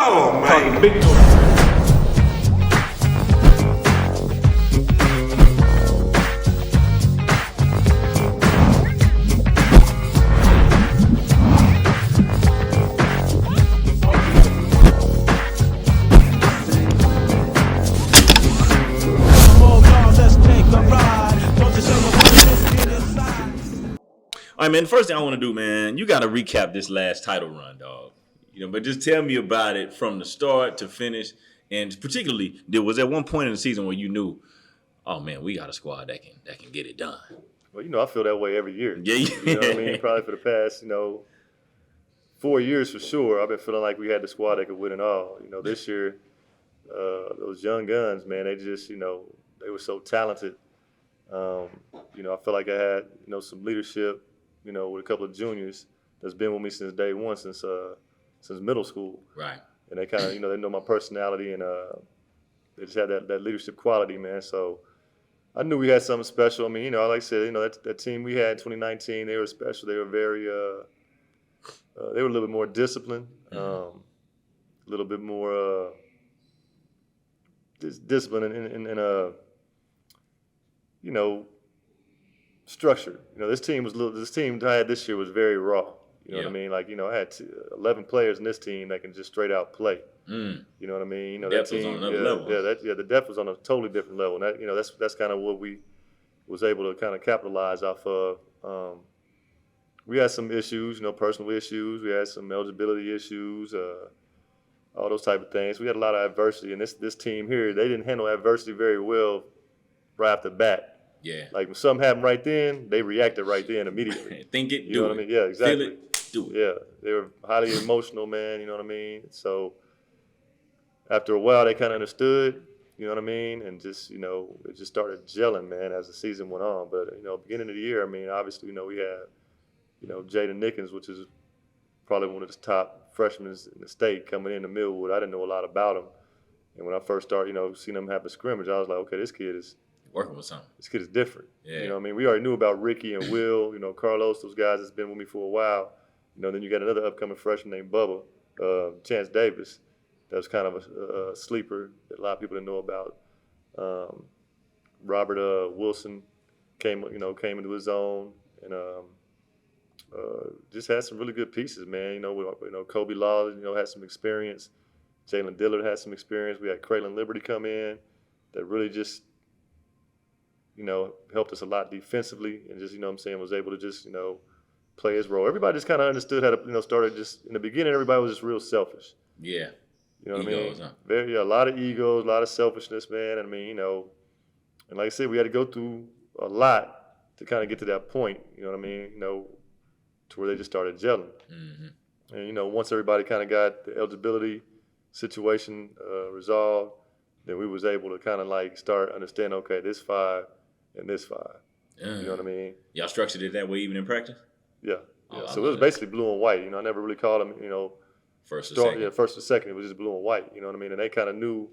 Oh, man. Big All right, man. The first thing I want to do, man, you got to recap this last title run, dog. But just tell me about it from the start to finish, and particularly, there was at one point in the season where you knew, oh man, we got a squad that can get it done. Well, I feel that way every year. Yeah, you know what I mean. Probably for the past, 4 years for sure. I've been feeling like we had the squad that could win it all. This year, those young guns, man, they just, they were so talented. I feel like I had, some leadership. With a couple of juniors that's been with me since day one, since middle school. Right. And they kind of, they know my personality, and they just had that leadership quality, man. So I knew we had something special. I mean, like I said, that team we had in 2019, they were special. They were very, they were a little bit more disciplined, a little bit more disciplined in structured. This team I had this year was very raw. You know what I mean? Like, I had 11 players in this team that can just straight out play. You know what I mean? Depth was on another level. The depth was on a totally different level. And that, that's kind of what we was able to kind of capitalize off of. We had some issues, personal issues. We had some eligibility issues, all those type of things. We had a lot of adversity, and this team here, they didn't handle adversity very well right off the bat. Yeah. Like when something happened right then, they reacted right then immediately. Think it, you do know it. What I mean? Yeah, exactly. Feel it, do it. Yeah, they were highly emotional, man. You know what I mean? So after a while, they kind of understood. You know what I mean? And just, it just started gelling, man, as the season went on. But beginning of the year, I mean, obviously, we had, Jaden Nickens, which is probably one of the top freshmen in the state coming into Millwood. I didn't know a lot about him, and when I first started, seeing him have a scrimmage, I was like, okay, this kid is working with something. This kid is different. Yeah. You know what I mean? We already knew about Ricky and Will, Carlos, those guys that's been with me for a while. Then you got another upcoming freshman named Bubba, Chance Davis. That was kind of a sleeper that a lot of people didn't know about. Robert Wilson came into his own, and just had some really good pieces, man. Kobe Law, had some experience. Jalen Dillard had some experience. We had Kraylin Liberty come in that really just helped us a lot defensively, and just, was able to just, play his role. Everybody just kind of understood how to, started just, in the beginning, everybody was just real selfish. Yeah. You know what egos, I mean? A lot of egos, a lot of selfishness, man. I mean, and like I said, we had to go through a lot to kind of get to that point, you know what I mean? To where they just started gelling. Mm-hmm. And, once everybody kind of got the eligibility situation resolved, then we was able to kind of like start understanding, okay, this 5 and this 5. You know what I mean? Y'all structured it that way even in practice? Yeah. Oh, so it was basically blue and white. I never really called them, first or second. Yeah, first or second. It was just blue and white. You know what I mean? And they kind of knew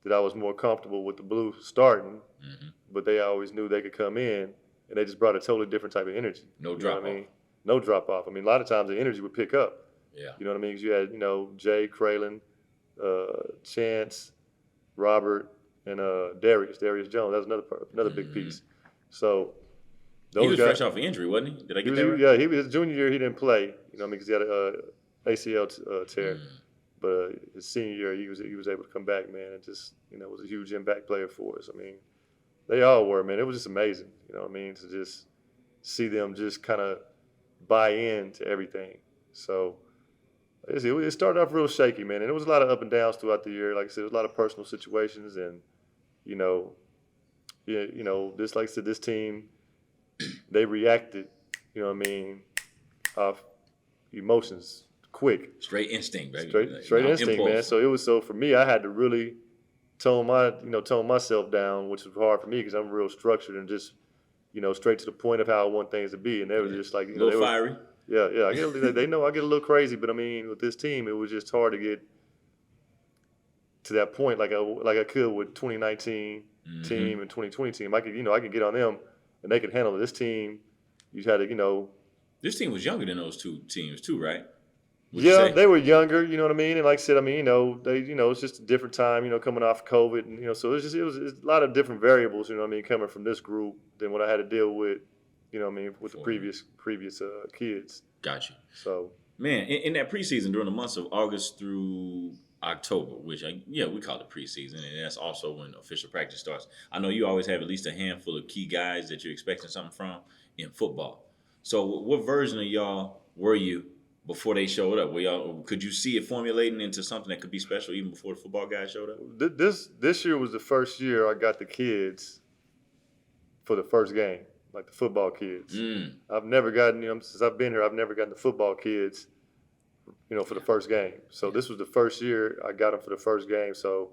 that I was more comfortable with the blue starting, but they always knew they could come in, and they just brought a totally different type of energy. No drop off. I mean? No drop off. I mean, a lot of times the energy would pick up. Yeah. You know what I mean? Because you had, Jay, Kraylin, Chance, Robert, and Darius Jones. That was another big piece. So those he was guys, fresh off an injury, wasn't he? Did I get that right? Yeah, he was his junior year. He didn't play, because he had a ACL tear. But his senior year, he was able to come back, man, and just was a huge impact player for us. I mean, they all were, man. It was just amazing, you know what I mean, to just see them just kind of buy into everything. So it started off real shaky, man, and there was a lot of up and downs throughout the year. Like I said, there was a lot of personal situations, and this, like I said, this team, they reacted, off emotions quick. Straight instinct, baby. Straight instinct, impulse. Man. So for me, I had to really tone myself down, which was hard for me because I'm real structured and just, straight to the point of how I want things to be. And they were just like, a little fiery. Yeah. They know I get a little crazy, but I mean, with this team, it was just hard to get to that point like I could with 2019 team and 2020 team. I could get on them and they could handle it. This team, you had to, This team was younger than those two teams too, right? Would you Yeah, say? they were younger, you know what I mean? And like I said, I mean, it's just a different time, coming off COVID, and so it's a lot of different variables, you know what I mean, coming from this group than what I had to deal with, with the For previous kids. got you. So Man, in that preseason during the months of August through October, which we call it preseason, and that's also when official practice starts. I know you always have at least a handful of key guys that you're expecting something from in football. So, what version of y'all were you before they showed up? Could you see it formulating into something that could be special even before the football guys showed up? this year was the first year I got the kids for the first game, like the football kids. I've never gotten, since I've been here, I've never gotten the football kids, for the first game. So this was the first year I got them for the first game. So,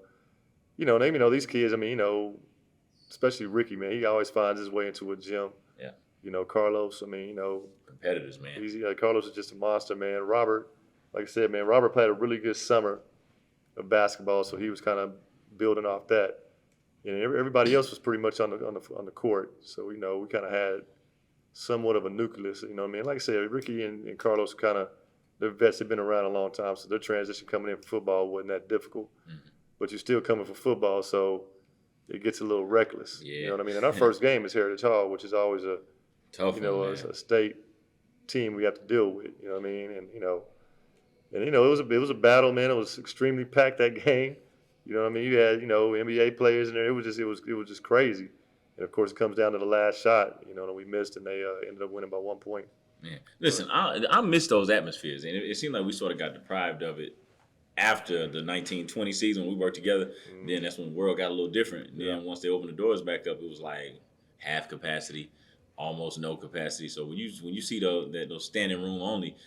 these kids, I mean, especially Ricky, man, he always finds his way into a gym. Yeah. Carlos, I mean, Competitors, man. Carlos is just a monster, man. Robert, like I said, man, Robert played a really good summer of basketball, so he was kind of building off that. And everybody else was pretty much on the court. So, we kind of had somewhat of a nucleus, you know what I mean? Like I said, Ricky and Carlos they're vets. They've been around a long time, so their transition coming in for football wasn't that difficult. Mm-hmm. But you're still coming for football, so it gets a little reckless. Yeah. You know what I mean? And our first game is Heritage Hall, which is always a tough a state team we have to deal with. You know what I mean? And it was a battle, man. It was extremely packed that game. You know what I mean? You had NBA players in there. It was just crazy. And of course, it comes down to the last shot. And we missed, and they ended up winning by 1 point. Man, listen, I miss those atmospheres, and it seemed like we sort of got deprived of it after the 1920 season when we worked together. Mm-hmm. Then that's when the world got a little different. And then once they opened the doors back up, it was like half capacity, almost no capacity. So when you see those standing room only,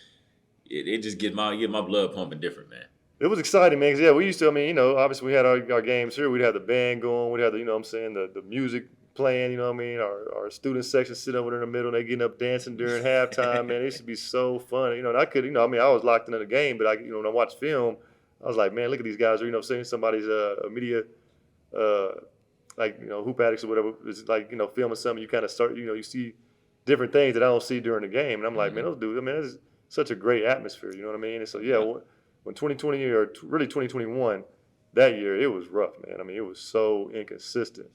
it just get my blood pumping different, man. It was exciting, man. 'Cause, we used to. I mean, obviously we had our games here. We'd have the band going. We'd have the music playing, you know what I mean? Our student section sit over there in the middle, and they getting up dancing during halftime, man. It used to be so fun. And I could, I was locked into the game, but when I watched film, I was like, man, look at these guys, seeing somebody's media, hoop addicts or whatever, is like, filming something, you kind of start, you see different things that I don't see during the game. And I'm like, man, those dudes, it's such a great atmosphere, you know what I mean? And so, when 2020 or really 2021, that year, it was rough, man. I mean, it was so inconsistent.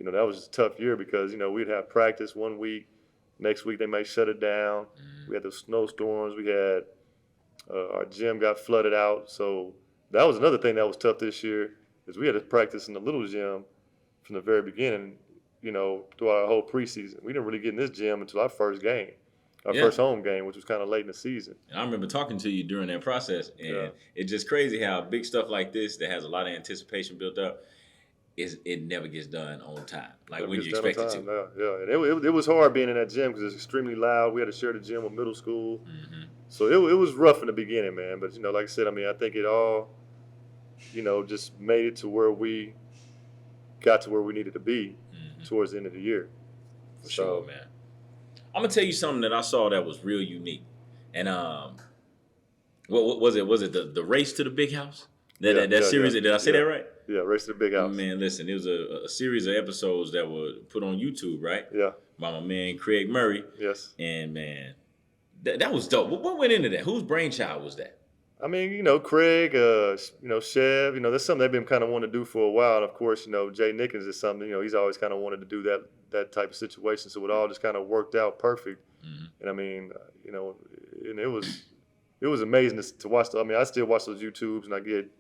That was a tough year because, we'd have practice 1 week. Next week, they might shut it down. We had the snowstorms. We had our gym got flooded out. So that was another thing that was tough this year is we had to practice in the little gym from the very beginning, throughout our whole preseason. We didn't really get in this gym until our first game, our first home game, which was kind of late in the season. And I remember talking to you during that process, and it's just crazy how big stuff like this that has a lot of anticipation built up, it never gets done on time, like when you expect it to. Yeah. And it was hard being in that gym because it's extremely loud. We had to share the gym with middle school. Mm-hmm. So it was rough in the beginning, man. But, like I said, I think it all, just made it to where we got to where we needed to be towards the end of the year. For sure, man. I'm going to tell you something that I saw that was real unique. And what was it? Was it the race to the big house? That series? Did I say that right? Yeah, Race to the Big House. Man, listen, it was a series of episodes that were put on YouTube, right? Yeah. By my man Craig Murray. Yes. And, man, that was dope. What went into that? Whose brainchild was that? I mean, Craig, Chev, that's something they've been kind of wanting to do for a while. And, of course, Jay Nickens is something, he's always kind of wanted to do that type of situation. So it all just kind of worked out perfect. Mm-hmm. And, I mean, and it was amazing to watch. I still watch those YouTubes, and I get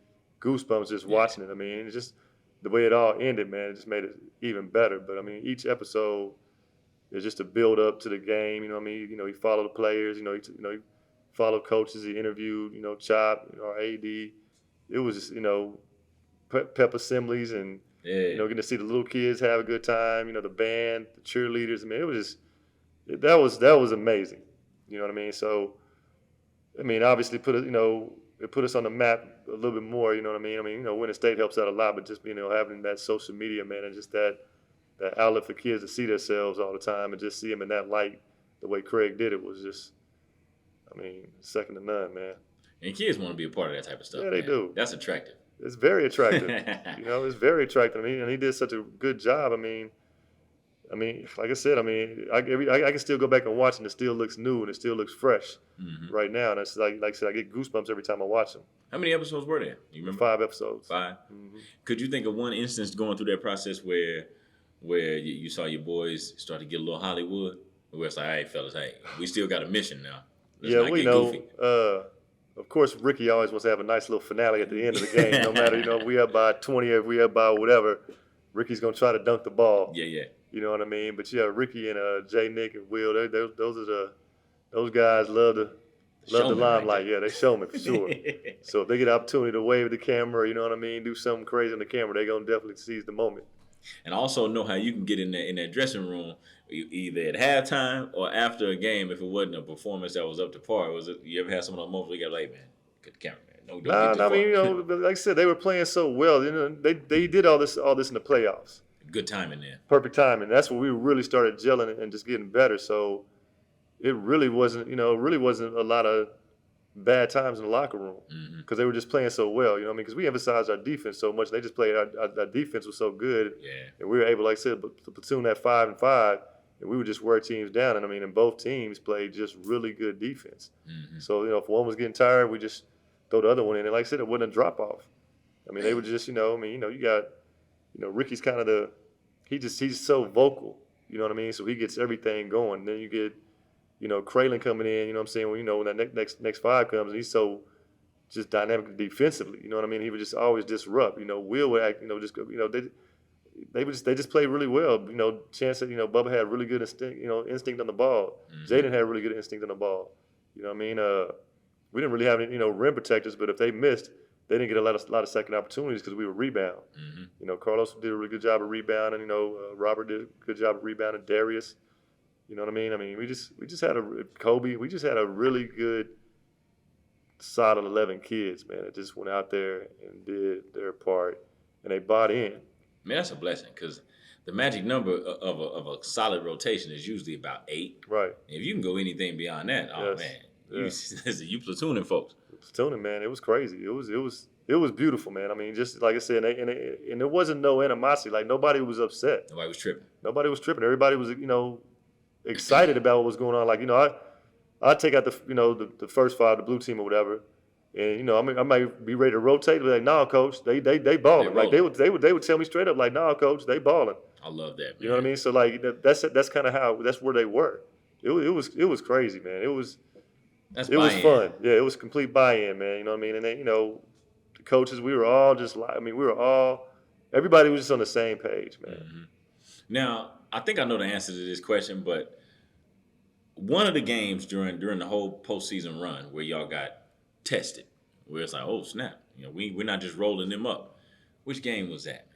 goosebumps just watching it. I mean, it's just the way it all ended, man. It just made it even better. But I mean, each episode is just a build up to the game. You know what I mean? He followed the players. He followed coaches. He interviewed, Chop, our AD. It was just, pep assemblies and getting to see the little kids have a good time. The band, the cheerleaders. I mean, it was just that was amazing. You know what I mean? So, I mean, obviously it put us on the map a little bit more, you know what I mean? I mean, winning state helps out a lot, but just, having that social media, man, and just that outlet for kids to see themselves all the time and just see them in that light, the way Craig did it was just, second to none, man. And kids want to be a part of that type of stuff. Yeah, they do. That's attractive. It's very attractive. It's very attractive. And he did such a good job. I mean, I mean, like I said, I mean, I can still go back and watch, and it still looks new and it still looks fresh right now. And it's like I said, I get goosebumps every time I watch them. How many episodes were there? You remember? 5 episodes. 5. Could you think of one instance going through that process where you saw your boys start to get a little Hollywood, where it's like, hey, fellas, hey, we still got a mission now. Let's Yeah, not we get know. goofy. Of course, Ricky always wants to have a nice little finale at the end of the game. No matter, if we up by 20 or if we up by whatever, Ricky's gonna try to dunk the ball. Yeah. You know what I mean? But yeah, Ricky and Jay, Nick, and Will, those guys love the limelight. Right, yeah, they show me for sure. So if they get an opportunity to wave at the camera, you know what I mean, do something crazy on the camera, they're gonna definitely seize the moment. And also know how you can get in that dressing room either at halftime or after a game if it wasn't a performance that was up to par. You ever had some of those moments where you got like, man, get the camera, man. Don't get I mean, like I said, they were playing so well. They did all this in the playoffs. Good timing there. Perfect timing. That's when we really started gelling and just getting better. So it really wasn't a lot of bad times in the locker room because they were just playing so well. You know what I mean? Because we emphasized our defense so much. They just played our defense was so good. Yeah. And we were able, like I said, to platoon that 5-5, and we would just wear teams down. And I mean, and both teams played just really good defense. So if one was getting tired, we just throw the other one in. And like I said, it wasn't a drop off. I mean, they would just, you got, Ricky's kind of he's so vocal. You know what I mean? So he gets everything going. Then you get, Kraylin coming in, you know what I'm saying? When that next 5 comes, and he's so just dynamic defensively, you know what I mean? He would just always disrupt. Will would act, they just played really well. Chance that, Bubba had really good instinct on the ball. Jaden had really good instinct on the ball. You know what I mean? We didn't really have any, rim protectors, but if they missed, they didn't get a lot of second opportunities because we would rebound. Carlos did a really good job of rebounding. Robert did a good job of rebounding. Darius, you know what I mean? I mean, we just had Kobe. We just had a really good, solid 11 kids, man. That just went out there and did their part, and they bought in. Man, that's a blessing because the magic number of a solid rotation is usually about 8. Right. If you can go anything beyond that, oh man, you platooning folks. Platooning, man, it was crazy. It was beautiful, man. I mean, just like I said, and there wasn't no animosity. Like nobody was upset. Nobody was tripping. Everybody was, excited about what was going on. Like, I take out the first 5, the blue team or whatever, and I might be ready to rotate. But like, nah, coach, they balling. Like they would tell me straight up, like, nah, coach, they balling. I love that, man. You know what I mean? So like that's kind of that's where they were. It was crazy, man. It was fun. Yeah, it was complete buy-in, man. You know what I mean? And then, the coaches, we were all everybody was just on the same page, man. Now, I think I know the answer to this question, but one of the games during the whole postseason run where y'all got tested, where it's like, oh snap, we're not just rolling them up. Which game was that,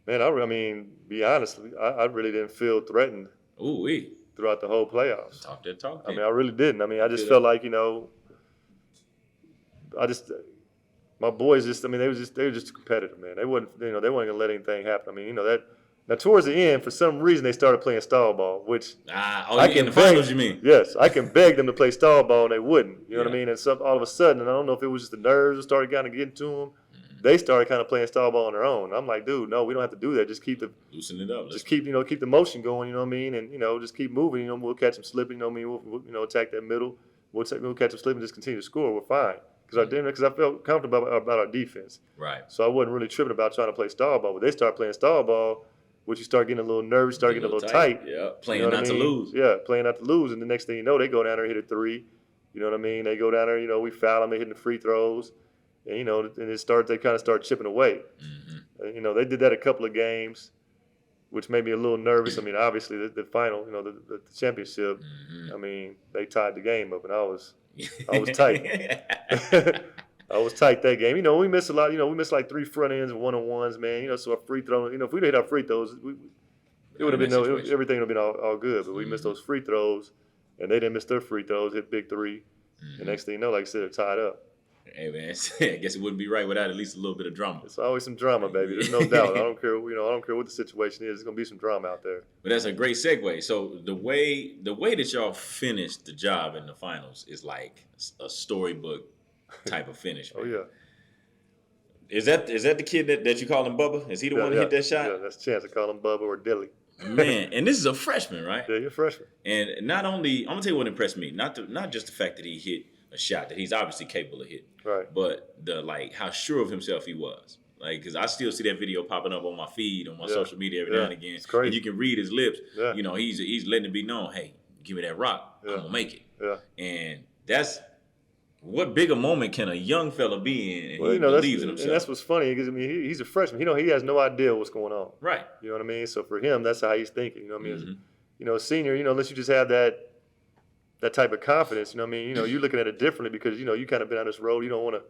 man? Man, I mean, be honest, I really didn't feel threatened. Ooh-wee. Throughout the whole playoffs. Talk that talk. I mean, I really didn't. I mean, I just felt like, my boys they were just competitive, man. They weren't gonna let anything happen. I mean, now towards the end, for some reason, they started playing stall ball, which in the finals, you mean? Yes, I can beg them to play stall ball, and they wouldn't. You know what I mean? And all of a sudden, and I don't know if it was just the nerves that started kind of getting to them. They started kind of playing stall ball on their own. I'm like, dude, no, we don't have to do that. Just loosen it up. Just keep the motion going. You know what I mean? And just keep moving. We'll catch them slipping. You know what I mean? We'll attack that middle. We'll catch them slipping. Just continue to score. We're fine because I felt comfortable about our defense. Right. So I wasn't really tripping about trying to play stall ball. But they start playing stall ball, which you start getting a little nervous, start getting a little tight. Yeah. Playing not to lose. Yeah, playing not to lose. And the next thing you know, they go down there and hit a 3. You know what I mean? They go down there. We foul them. They hitting the free throws. And, they kind of start chipping away. They did that a couple of games, which made me a little nervous. I mean, obviously the final, the championship, I mean, they tied the game up, and I was tight. I was tight that game. We missed a lot. We missed like 3 front ends and 1-on-1s, man. So a free throw, if we'd hit our free throws, it would have been everything would have been all good. But we missed those free throws, and they didn't miss their free throws, hit big 3. The next thing you know, like I said, they're tied up. Hey man, I guess it wouldn't be right without at least a little bit of drama. It's always some drama, baby. There's no doubt. I don't care. I don't care what the situation is. There's gonna be some drama out there. But that's a great segue. So the way that y'all finished the job in the finals is like a storybook type of finish. Man. Oh yeah. Is that the kid that you call him Bubba? Is he the one that hit that shot? Yeah, that's Chance. I call him Bubba or Dilly. Man, and this is a freshman, right? Yeah, you're a freshman. And not only, I'm gonna tell you what impressed me. Not just the fact that he hit a shot that he's obviously capable of hitting, Right. but the how sure of himself he was. Like, because I still see that video popping up on my feed on my social media every now and again. It's crazy. And you can read his lips. Yeah. You know, he's letting it be known, hey, give me that rock, I'm gonna make it. Yeah. And that's what bigger moment can a young fella be in? And Well, he you know, believes in himself. and that's what's funny because I mean he's a freshman. He has no idea what's going on. Right. You know what I mean? So for him, that's how he's thinking. You know what I mean? Mm-hmm. You know, a senior. You know, unless you just have that type of confidence. You know what I mean? You know, you're looking at it differently because you know you kind of been on this road. You don't want to.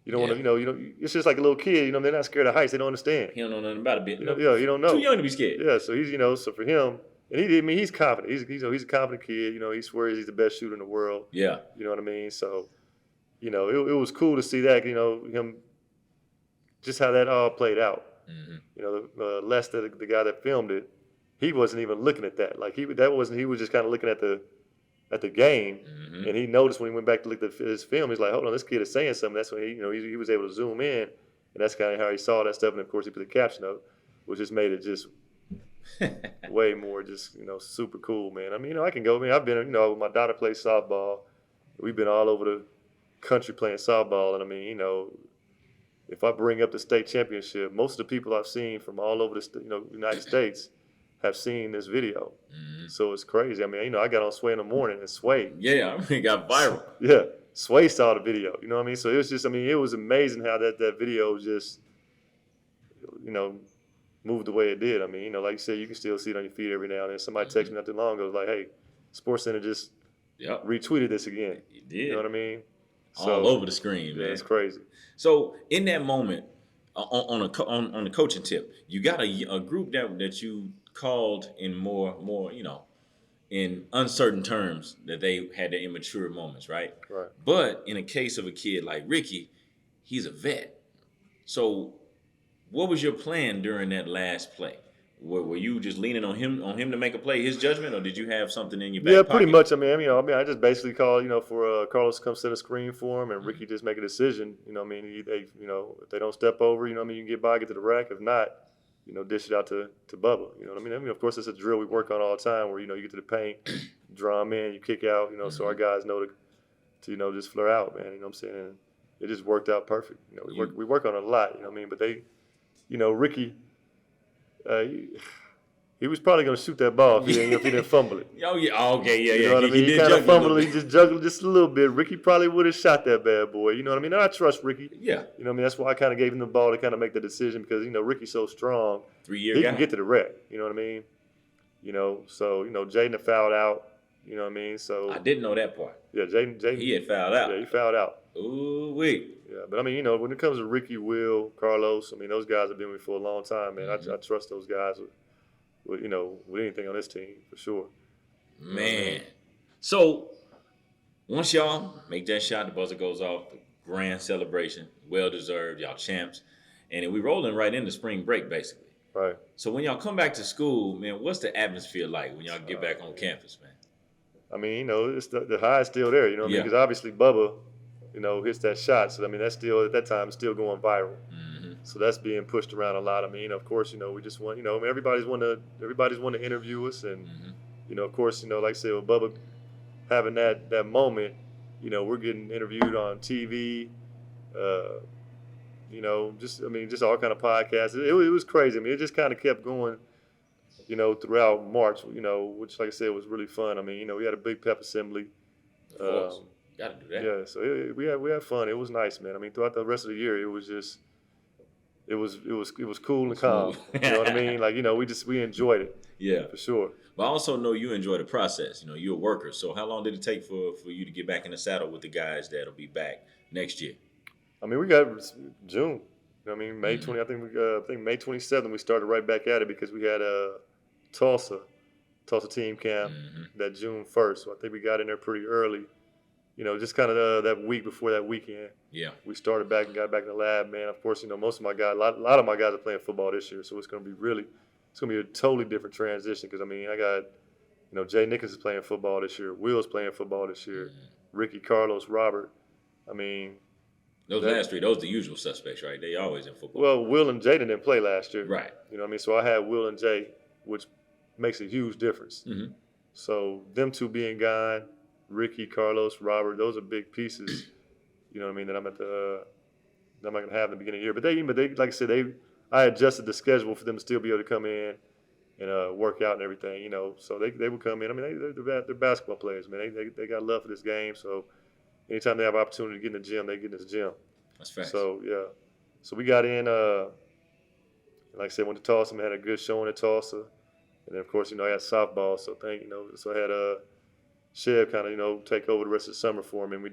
You don't want to. You know. It's just like a little kid. You know, they're not scared of heights. They don't understand. He don't know nothing about it. You know, you don't know. Too young to be scared. Yeah. So he's so for him. And he's confident. He's a confident kid. You know, he swears he's the best shooter in the world. Yeah. You know what I mean? So, you know, it was cool to see that. You know, him just how that all played out. Mm-hmm. You know, Lester, the guy that filmed it, he wasn't even looking at that. Like he was just kind of looking at the game, Mm-hmm. and he noticed when he went back to look at his film, he's like, hold on, this kid is saying something. That's when he was able to zoom in, and that's kind of how he saw that stuff. And of course, he put the caption up, which just made it just way more just super cool, man. I mean, I can go. I mean, I've been my daughter plays softball. We've been all over the country playing softball, and I mean, if I bring up the state championship, most of the people I've seen from all over the United States have seen this video. Mm-hmm. So it's crazy. I mean, I got on Sway in the morning and Sway. Yeah, I mean, it got viral. Yeah, Sway saw the video. You know what I mean? So it was just, it was amazing how that video just, moved the way it did. I mean, like you said, you can still see it on your feed every now and then. Somebody texted me not too long ago, like, hey, SportsCenter just retweeted this again. You did. You know what I mean? All over the screen, man. It's crazy. So in that moment, on the coaching tip, you got a group that you called in more in uncertain terms, that they had their immature moments, right? Right. But in a case of a kid like Ricky, he's a vet. So what was your plan during that last play? Were you just leaning on him to make a play, his judgment, or did you have something in your back pocket? Yeah, pretty much. I mean, I just basically called, for Carlos to come set a screen for him, and Ricky just make a decision. If they don't step over, you can get by, get to the rack. If not, dish it out to Bubba. You know what I mean? I mean, of course, it's a drill we work on all the time, where you get to the paint, draw him in, you kick out. So our guys know to just flare out, man. You know what I'm saying? And it just worked out perfect. We work on it a lot. You know what I mean? But they, Ricky. He was probably going to shoot that ball if he didn't fumble it. Oh, yeah. Okay, yeah. You know what I mean? He kind of fumbled it. He just juggled just a little bit. Ricky probably would have shot that bad boy. You know what I mean? And I trust Ricky. Yeah. You know what I mean? That's why I kind of gave him the ball to kind of make the decision because, Ricky's so strong. 3-year guy. He guy. can get to the rack. You know what I mean? So, Jaden fouled out. You know what I mean? So I didn't know that part. Yeah, Jaden. He had fouled out. Yeah, he fouled out. Ooh, wait. Yeah, but I mean, when it comes to Ricky, Will, Carlos, I mean, those guys have been with me for a long time, man. Mm-hmm. I trust those guys with anything on this team for sure. Man. So once y'all make that shot, the buzzer goes off, the grand celebration, well deserved, y'all champs, and then we rolling right into spring break basically. Right. So when y'all come back to school, man, what's the atmosphere like when y'all get back on campus, man? I mean, it's the high is still there, Yeah. because obviously Bubba, hits that shot. So I mean, that's still at that time still going viral. Mm-hmm. So that's being pushed around a lot. I mean, of course, we just want, everybody's want to interview us, and of course, like I said, with Bubba having that moment, we're getting interviewed on TV, just all kind of podcasts. It was crazy. I mean, it just kind of kept going, throughout March, which, like I said, was really fun. I mean, we had a big pep assembly. Of course. Got to do that. Yeah, so we had fun. It was nice, man. I mean, throughout the rest of the year, it was just it was cool and calm. You know what I mean? Like, we enjoyed it. Yeah, for sure. But I also know you enjoy the process. You're a worker. So how long did it take for you to get back in the saddle with the guys that'll be back next year? I mean, we got June. You know what I mean, May 20. I think May 27th we started right back at it because we had a Tulsa team camp that June 1st. So I think we got in there pretty early. Just kind of that week before that weekend. Yeah. We started back and got back in the lab, man. Of course, most of my guys, a lot of my guys are playing football this year, so it's going to be a totally different transition because, I mean, I got, Jay Nichols is playing football this year. Will's playing football this year. Ricky, Carlos, Robert. I mean, Those last three, those are the usual suspects, right? They always in football. Well, Will and Jaden didn't play last year. Right. You know what I mean? So I had Will and Jay, which makes a huge difference. Mm-hmm. So them two being gone, Ricky, Carlos, Robert, those are big pieces. You know what I mean? That I'm not gonna have in the beginning of the year. But they, like I said, I adjusted the schedule for them to still be able to come in and work out and everything. You know, so they would come in. I mean, they're basketball players, man. They got love for this game. So anytime they have opportunity to get in the gym, they get in the gym. That's facts. So yeah, so we got in. Like I said, went to Tulsa. We had a good showing at Tulsa, and then of course, I had softball. So so I had Chev kind of take over the rest of the summer for me. And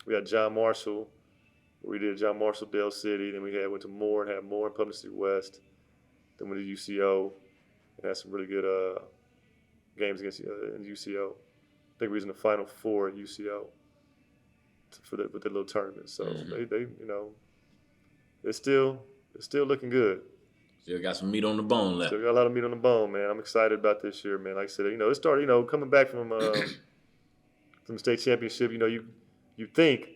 we had John Marshall. We did John Marshall, Dale City. Then we went to Moore and had Moore in Public City West. Then went to UCO and had some really good games against in UCO. I think we was in the Final Four at UCO with the little tournament. So they're still looking good. Still got some meat on the bone left. Still got a lot of meat on the bone, man. I'm excited about this year, man. Like I said, it started, coming back from the state championship. You think,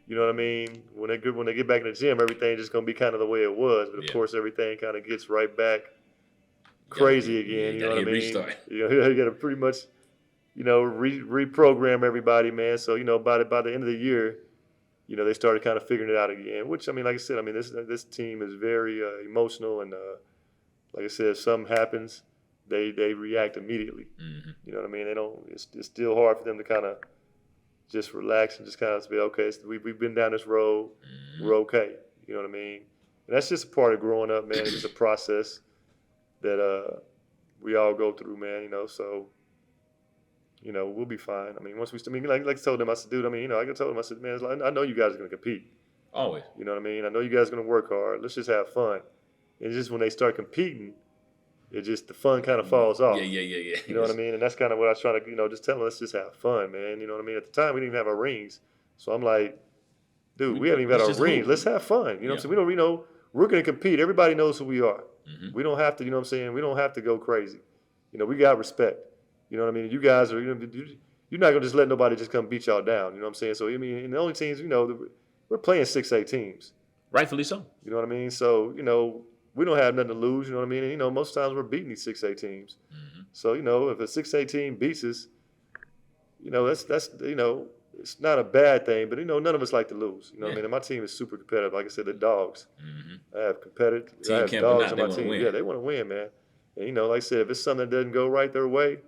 you know what I mean? When they get back in the gym, everything's just gonna be kind of the way it was. But of course, everything kind of gets right back crazy again. You know what I mean? Restart. You got to pretty much, reprogram everybody, man. So by the end of the year, they started kind of figuring it out again. Which like I said, this team is very emotional, and like I said, if something happens, they react immediately. Mm-hmm. You know what I mean? They don't. It's still hard for them to kind of just relax and just kind of be okay. We've been down this road. Mm-hmm. We're okay. You know what I mean? And that's just a part of growing up, man. It's just a process that we all go through, man. So we'll be fine. Once like I told them, I said, dude, I told them, I said, man, I know you guys are gonna compete. Always. You know what I mean? I know you guys are gonna work hard. Let's just have fun. And just when they start competing, the fun kind of falls off. Yeah. You know what I mean? And that's kind of what I was trying to, just tell them, let's just have fun, man. You know what I mean? At the time, we didn't even have our rings. So I'm like, dude, we haven't even had our rings. Let's have fun. You know what I'm saying? We don't, we're going to compete. Everybody knows who we are. Mm-hmm. We don't have to, you know what I'm saying? We don't have to go crazy. We got respect. You know what I mean? You guys are, you're not going to just let nobody just come beat y'all down. You know what I'm saying? So, and the only teams, we're playing 6A teams. Rightfully so. You know what I mean? So, we don't have nothing to lose, you know what I mean? And, most times we're beating these 6A teams. Mm-hmm. So, if a 6A team beats us, that's it's not a bad thing, but, none of us like to lose. You know what I mean? And my team is super competitive. Like I said, they're dogs. Mm-hmm. I have competitive. I have dogs on my team. Yeah, they want to win, man. And, like I said, if it's something that doesn't go right their way,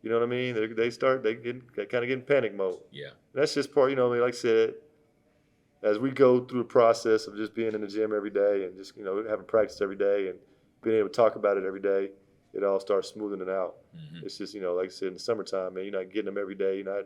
you know what I mean? They kind of get in panic mode. Yeah. And that's just part, like I said, as we go through the process of just being in the gym every day and just, having practice every day and being able to talk about it every day, it all starts smoothing it out. Mm-hmm. It's just, like I said, in the summertime, man, you're not getting them every day. You're not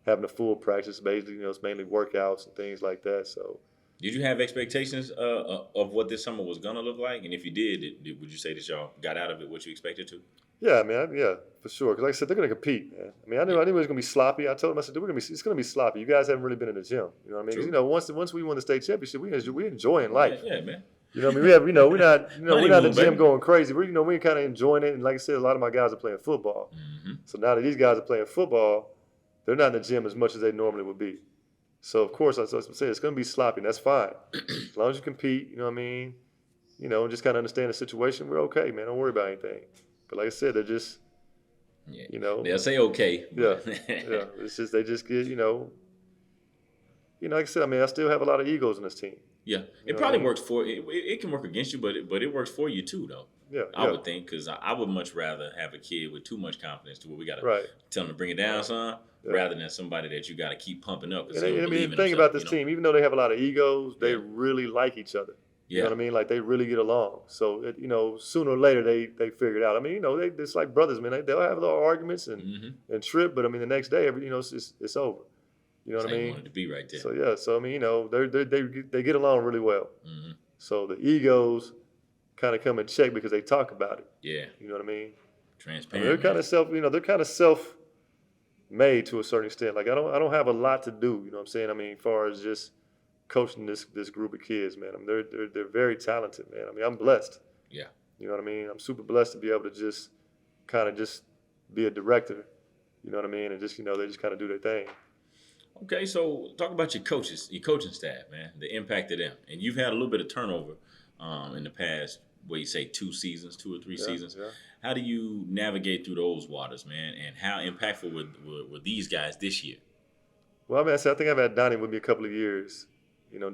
having a full practice. Basically, it's mainly workouts and things like that. So, did you have expectations of what this summer was going to look like? And if you did, would you say that y'all got out of it what you expected to? Yeah, man. Yeah, for sure. Because like I said, they're going to compete, man. I knew it was going to be sloppy. I told them, I said, it's going to be sloppy. You guys haven't really been in the gym. You know what I mean? Once we won the state championship, we enjoying life. Yeah, man. You know what I mean? We have, we're not in the gym going crazy. We're kind of enjoying it. And like I said, a lot of my guys are playing football. Mm-hmm. So now that these guys are playing football, they're not in the gym as much as they normally would be. So of course, as I'm saying, it's going to be sloppy. And that's fine. As long as you compete, you know what I mean? And just kind of understand the situation, we're okay, man. Don't worry about anything. But like I said, they're just, they'll say okay. Yeah. It's just they just get, like I said, I still have a lot of egos in this team. Yeah, it probably works for it can work against you, but it works for you too, though. Yeah, I would think, because I would much rather have a kid with too much confidence to where we got to tell them to bring it down, son, rather than somebody that you got to keep pumping up. And the thing about this team, even though they have a lot of egos, they really like each other. You know what I mean? Like, they really get along. So, sooner or later, they figure it out. It's like brothers, man. They'll have little arguments and trip, but, the next day, it's over. You know what I mean? Wanted to be right there. So, yeah. So, they get along really well. Mm-hmm. So, the egos kind of come in check because they talk about it. Yeah. You know what I mean? Transparent. They're kind of self-made to a certain extent. Like, I don't have a lot to do, you know what I'm saying? As far as just coaching this group of kids, man. They're very talented, man. I'm blessed. Yeah. You know what I mean? I'm super blessed to be able to just kind of just be a director. You know what I mean? And just, they just kind of do their thing. Okay, so talk about your coaches, your coaching staff, man, the impact of them. And you've had a little bit of turnover in the past, what you say, 2 seasons, 2 or 3 Yeah, seasons. yeah. How do you navigate through those waters, man? And how impactful were these guys this year? Well, I mean, I think I've had Donnie with me a couple of years.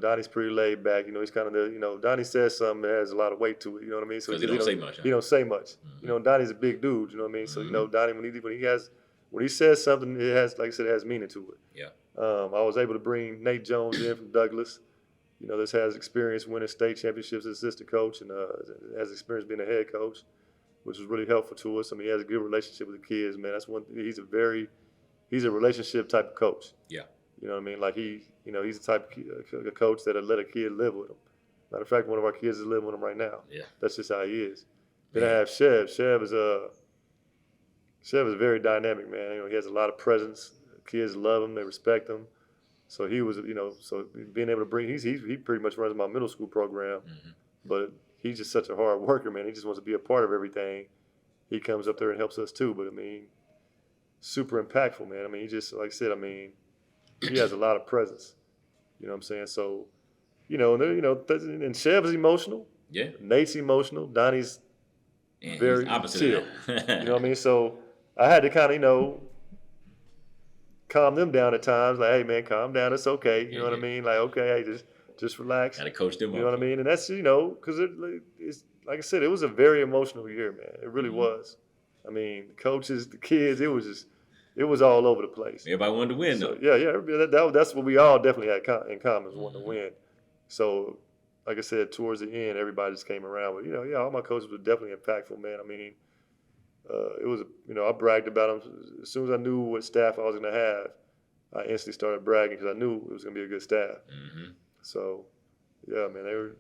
Donnie's pretty laid back. He's kind of Donnie says something that has a lot of weight to it. You know what I mean? So Because they don't say much, huh? he don't say much. Mm-hmm. Donnie's a big dude. You know what I mean? So Mm-hmm. Donnie when he says something, it has, like I said, it has meaning to it. Yeah. I was able to bring Nate Jones in from Douglas. This has experience winning state championships as assistant coach and has experience being a head coach, which was really helpful to us. I mean, he has a good relationship with the kids, man. That's one. He's a relationship type of coach. Yeah. You know what I mean? Like he's the type of coach that'll let a kid live with him. Matter of fact, one of our kids is living with him right now. Yeah. That's just how he is. Man. Then I have Chev. Chev is very dynamic, man. He has a lot of presence. Kids love him. They respect him. So he was, so being able to bring, he pretty much runs my middle school program, Mm-hmm. but he's just such a hard worker, man. He just wants to be a part of everything. He comes up there and helps us too. But I mean, super impactful, man. I mean, he just, like I said, I mean, he has a lot of presence. You know what I'm saying? So, and Chev is emotional. Yeah. Nate's emotional. Donnie's And very he's opposite chill. of that. You know what I mean? So I had to kind of, calm them down at times. Like, hey, man, calm down. It's okay. You know what I mean? Like, okay, hey, just relax. Gotta coach them. You know what I mean? And that's, because it's like I said, it was a very emotional year, man. It really Mm-hmm. was. I mean, the coaches, the kids, it was all over the place. Everybody wanted to win, So, though. yeah. That's what we all definitely had in common, was wanting Mm-hmm. to win. So, like I said, towards the end, everybody just came around. But, all my coaches were definitely impactful, man. I mean, it was, I bragged about them. As soon as I knew what staff I was going to have, I instantly started bragging because I knew it was going to be a good staff. Mm-hmm. So, yeah, man, they were,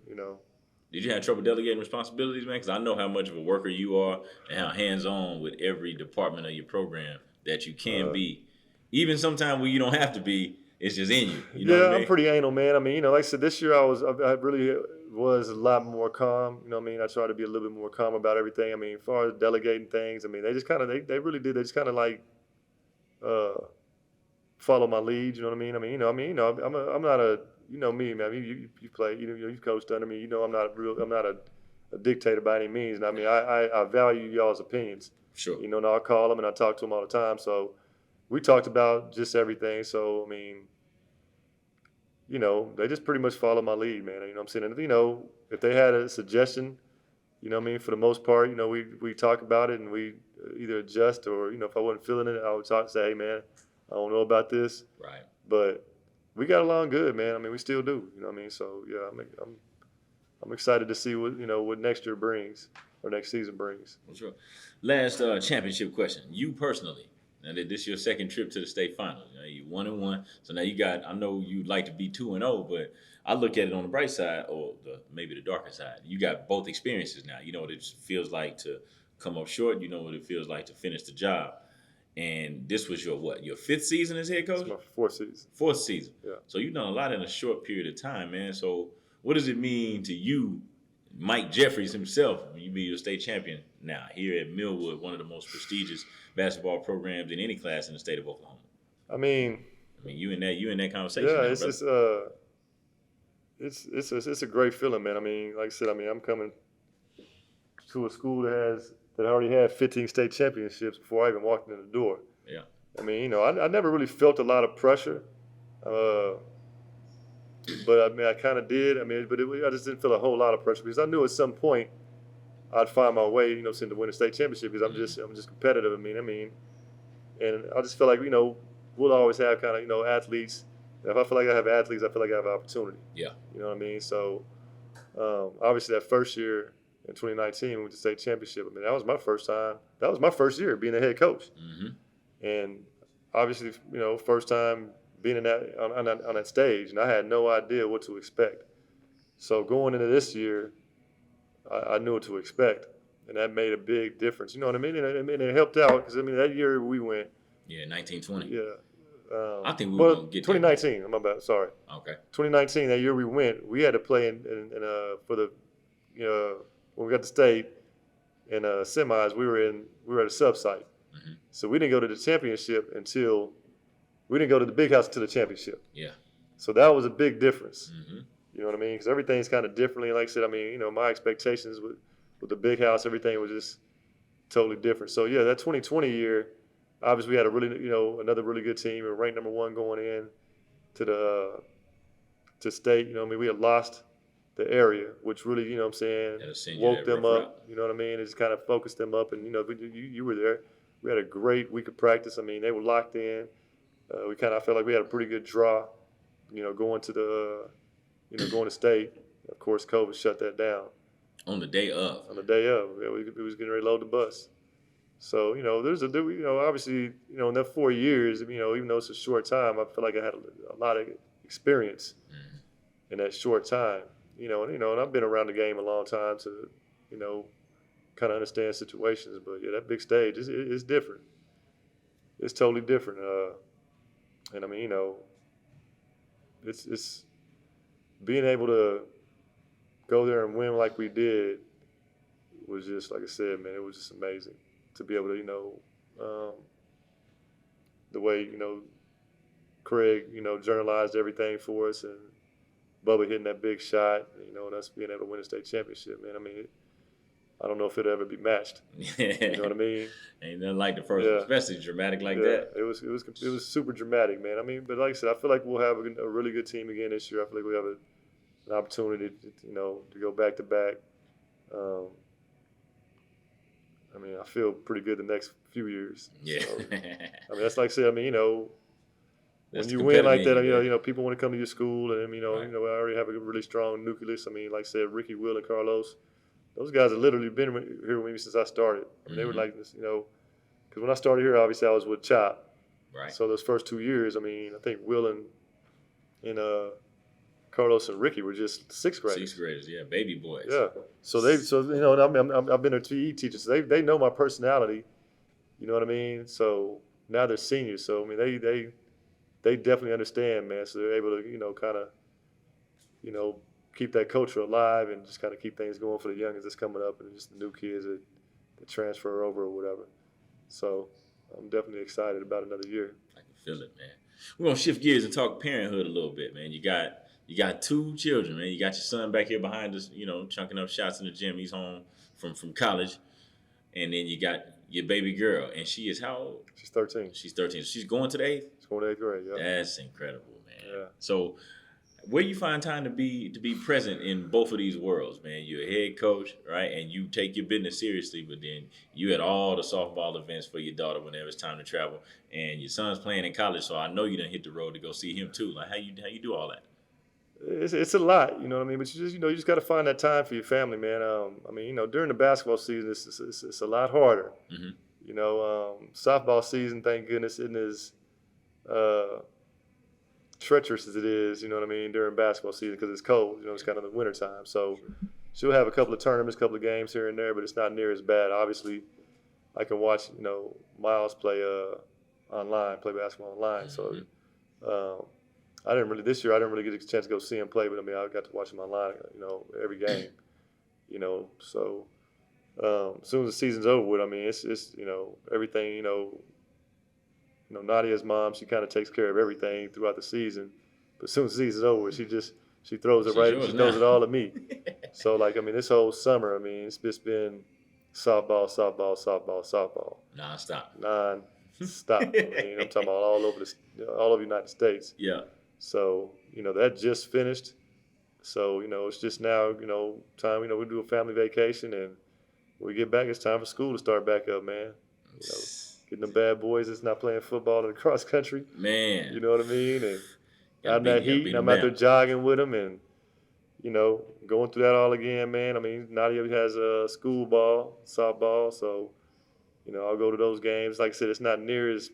Did you have trouble delegating responsibilities, man? Because I know how much of a worker you are and how hands-on with every department of your program that you can be. Even sometimes when you don't have to be, it's just in you. You know what I mean? I'm pretty anal, man. I mean, like I said, this year I really was a lot more calm. You know what I mean? I tried to be a little bit more calm about everything. I mean, as far as delegating things, I mean, they just kind of, they really did. They just kind of like follow my lead. You know what I mean? I'm not a, me, man. You play, you've coached under me. I'm not a dictator by any means. And I mean, I value y'all's opinions. Sure. And I call them and I talk to them all the time. So we talked about just everything. So, I mean, they just pretty much follow my lead, man. You know what I'm saying? And, if they had a suggestion, for the most part, we talk about it and we either adjust or, if I wasn't feeling it, I would say, hey, man, I don't know about this. Right. But we got along good, man. I mean, we still do. You know what I mean? So, yeah, I'm excited to see what next year brings or next season brings. Sure. Last championship question. You personally, now that this is your second trip to the state finals, you 1-1. So now I know you'd like to be 2-0, but I look at it on the bright side or maybe the darker side. You got both experiences now. You know what it feels like to come up short. You know what it feels like to finish the job. And this was your fifth season as head coach? It's my fourth season. Fourth season. Yeah. So you've done a lot in a short period of time, man. So what does it mean to you, Mike Jeffries himself, when you be your state champion now here at Millwood, one of the most prestigious basketball programs in any class in the state of Oklahoma? I mean, you in that conversation. Yeah, now, it's a great feeling, man. I mean, like I said, I'm coming to a school that already had 15 state championships before I even walked in the door. Yeah. I mean, I never really felt a lot of pressure, but I mean, I kind of did. I mean, but I just didn't feel a whole lot of pressure because I knew at some point I'd find my way, to win a state championship because I'm just competitive. I mean, and I just feel like we'll always have kind of athletes. If I feel like I have athletes, I feel like I have opportunity. Yeah. You know what I mean? So obviously that first year in 2019 we went to state championship. I mean, that was my first time. That was my first year being a head coach. Mm-hmm. And obviously, first time being in that on that stage, and I had no idea what to expect. So going into this year, I knew what to expect, and that made a big difference. You know what I mean? And it helped out because that year we went. Yeah, 1920. Yeah. I think we were going to get 2019. I'm about sorry. Okay. 2019, that year we went. We had to play in for the when we got to state in semis. We were at a sub site, Mm-hmm. so we didn't go to the championship until we didn't go to the big house to the championship. Yeah. So that was a big difference. Mm-hmm. You know what I mean? Because everything's kind of differently. Like I said, I mean, you know, my expectations with the big house, everything was just totally different. So yeah, that 2020 year, obviously we had a really, you know, another really good team. We were ranked number 1 going in to the to state. You know, I mean, we had lost the area, which really, you know what I'm saying, woke them up. You know what I mean? It just kind of focused them up. And, you know, you were there. We had a great week of practice. I mean, they were locked in. I felt like we had a pretty good draw, you know, going to state. Of course, COVID shut that down. On the day of. Yeah, we was getting ready to load the bus. So, you know, you know, obviously, you know, in that 4 years, you know, even though it's a short time, I feel like I had a lot of experience in that short time. You know, and I've been around the game a long time to, you know, kind of understand situations. But yeah, that big stage is different. It's totally different. And I mean, you know, it's being able to go there and win like we did was just, like I said, man, it was just amazing to be able to, you know, the way, you know, Craig, you know, journalized everything for us, and Bubba hitting that big shot, you know, and us being able to win a state championship, man. I mean, I don't know if it'll ever be matched. You know what I mean? Ain't nothing like the first one, especially dramatic like that. It was super dramatic, man. I mean, but like I said, I feel like we'll have a really good team again this year. I feel like we have an opportunity, you know, to go back to back. I mean, I feel pretty good the next few years. Yeah. So, I mean, that's like I said. I mean, you know, when you win like that, you know, people want to come to your school, and you know, I already have a really strong nucleus. I mean, like I said, Ricky, Will, and Carlos, those guys have literally been here with me since I started. I mean, they were like this, you know, because when I started here, obviously I was with Chop. Right. So those first 2 years, I mean, I think Will and Carlos and Ricky were just sixth graders. Sixth graders, yeah, baby boys. Yeah. So you know, and I've been their PE teachers. So they know my personality. You know what I mean? So now they're seniors. So I mean, they definitely understand, man. So they're able to, you know, kind of, you know, keep that culture alive and just kind of keep things going for the youngins that's coming up and just the new kids that transfer over or whatever. So I'm definitely excited about another year. I can feel it, man. We're gonna shift gears and talk parenthood a little bit, man. You got 2 children, man. You got your son back here behind us, you know, chunking up shots in the gym. He's home from college. And then you got your baby girl, and she is how old? She's 13. She's 13. She's going to the 8th? She's going to 8th grade, yeah. That's incredible, man. Yeah. So where you find time to be present in both of these worlds, man? You're a head coach, right? And you take your business seriously, but then you at all the softball events for your daughter whenever it's time to travel. And your son's playing in college, so I know you done hit the road to go see him too. Like how you do all that? It's a lot, you know what I mean? But you just got to find that time for your family, man. I mean, you know, during the basketball season, it's a lot harder. Mm-hmm. You know, softball season, thank goodness, isn't as treacherous as it is, you know what I mean, during basketball season because it's cold. You know, it's kind of the winter time. So she'll have a couple of tournaments, a couple of games here and there, but it's not near as bad. Obviously, I can watch, you know, Miles play play basketball online. Mm-hmm. So this year I didn't really get a chance to go see him play, but I mean, I got to watch him online, you know, every game, you know. So as soon as the season's over with, I mean, it's you know, everything, you know, Nadia's mom, she kind of takes care of everything throughout the season, but as soon as the season's over, she throws it she throws it all at me. So like, I mean, this whole summer, I mean, it's just been softball. Non-stop. I mean, I'm talking about all over the United States. Yeah. So, you know, that just finished. So, you know, it's just now, you know, time, you know, we do a family vacation and when we get back, it's time for school to start back up, man. You know, getting the bad boys that's not playing football in the cross country. Man. You know what I mean? And out in that heat, and I'm out there jogging with them and, you know, going through that all again, man. I mean, Nadia has a school ball, softball, so, you know, I'll go to those games. Like I said, it's not near as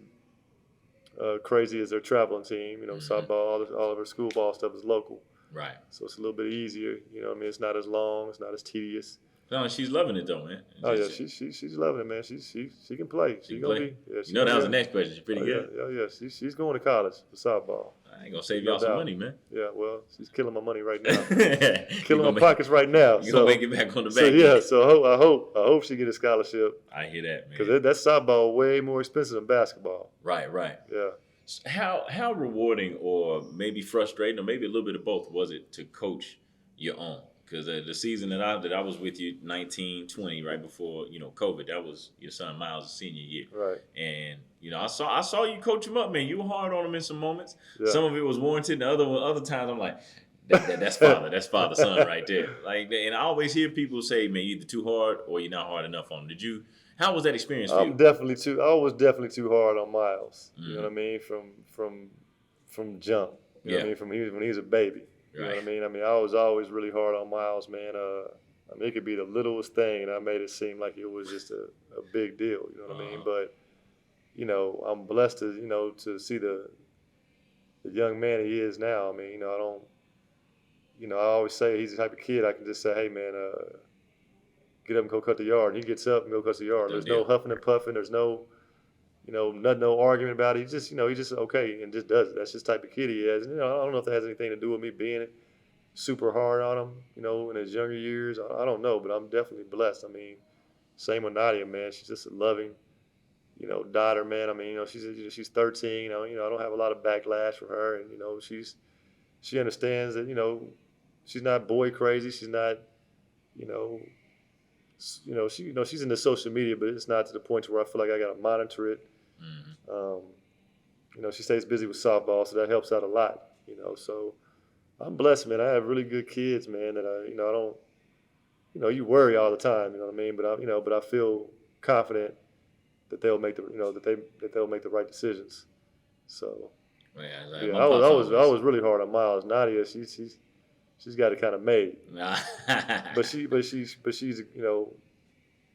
crazy as their traveling team. You know, softball, all of her school ball stuff is local. Right. So it's a little bit easier. You know what I mean? It's not as long. It's not as tedious. No, she's loving it though, man. Oh yeah, she's loving it, man. She can play. She gonna play. be. Yeah, you know that was the next question. She's pretty good. Yeah. She's going to college for softball. I ain't gonna save y'all some money, man. Yeah, well, she's killing my money right now. Killing my pockets right now. You gonna make it back on the back. So yeah, so I hope she get a scholarship. I hear that, man. Because that softball way more expensive than basketball. Right. Yeah. How rewarding or maybe frustrating or maybe a little bit of both was it to coach your own? Because the season that I was with you, 1920, right before COVID, that was your son Miles' senior year, Right. and I saw you coach him up, man. You were hard on him in some moments. Yeah. Some of it was warranted. The other times I'm like, that's father son right there. Like, and I always hear people say, man, you're either too hard or you're not hard enough on him. How was that experience for you? I was definitely too hard on Miles. You know Mm-hmm. what I mean? From jump. You know what I Yeah. mean? When he was a baby. You know what I Right. mean? I mean, I was always really hard on Miles, man. I mean, it could be the littlest thing, and I made it seem like it was just a big deal. You know what I mean? Uh-huh. But I'm blessed to to see the young man he is now. I mean, I don't. I always say he's the type of kid I can just say, hey, man, get up and go cut the yard. And he gets up and go cut the yard. Done There's no deal. huffing and puffing. There's no nothing, no argument about it. He just okay and just does it. That's just the type of kid he is. And, I don't know if that has anything to do with me being super hard on him, in his younger years. I don't know, but I'm definitely blessed. I mean, same with Nadia, man. She's just a loving, daughter, man. I mean, she's 13. I don't have a lot of backlash for her, and she understands that, she's not boy crazy. She's not, you know, she's into social media, but it's not to the point where I feel like I got to monitor it. Mm-hmm. She stays busy with softball, so that helps out a lot. So I'm blessed, man. I have really good kids, man. That I don't, you worry all the time. You know what I mean? But I feel confident that they'll make that they'll make the right decisions. So Yeah, yeah, my pops I always. was really hard on Miles. Nadia, she's got it kind of made, Nah. but she's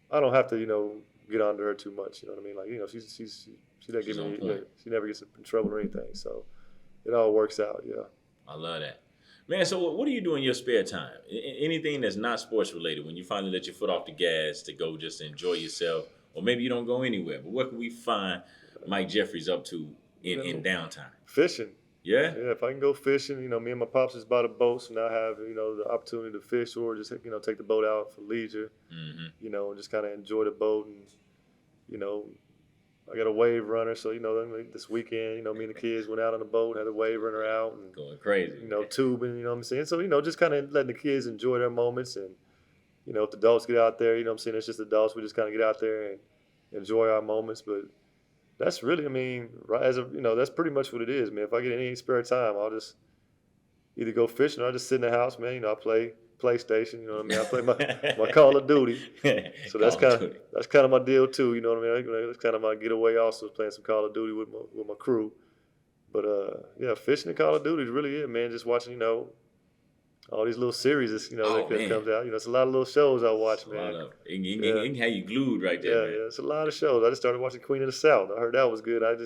I don't have to get under her too much. You know what I mean? Like she doesn't She's give on me point. she never gets in trouble or anything. So it all works out. Yeah. I love that. Man, so what do you do in your spare time? Anything that's not sports related when you finally let your foot off the gas to go just enjoy yourself, or maybe you don't go anywhere. But what can we find Mike Jeffries up to in downtime? Fishing. Yeah? Yeah, if I can go fishing, me and my pops just bought a boat, so now I have the opportunity to fish or just take the boat out for leisure, Mm-hmm. and just kind of enjoy the boat. And I got a wave runner, so this weekend, me and the kids went out on the boat, had a wave runner out, and Going crazy. tubing. You know what I'm saying? So just kind of letting the kids enjoy their moments, and if the adults get out there, I'm saying it's just adults. We just kind of get out there and enjoy our moments, but. That's really, I mean, right that's pretty much what it is, man. If I get any spare time, I'll just either go fishing or I'll just sit in the house, man. I play PlayStation, you know what I mean? I play my Call of Duty. So that's kind of my deal too, you know what I mean? That's kind of my getaway also, playing some Call of Duty with my crew. But yeah, fishing and Call of Duty is really it, man. Just watching, all these little series, that comes out. It's a lot of little shows I watch, man. It can have you glued right there, man. Yeah, it's a lot of shows. I just started watching Queen of the South. I heard that was good. I've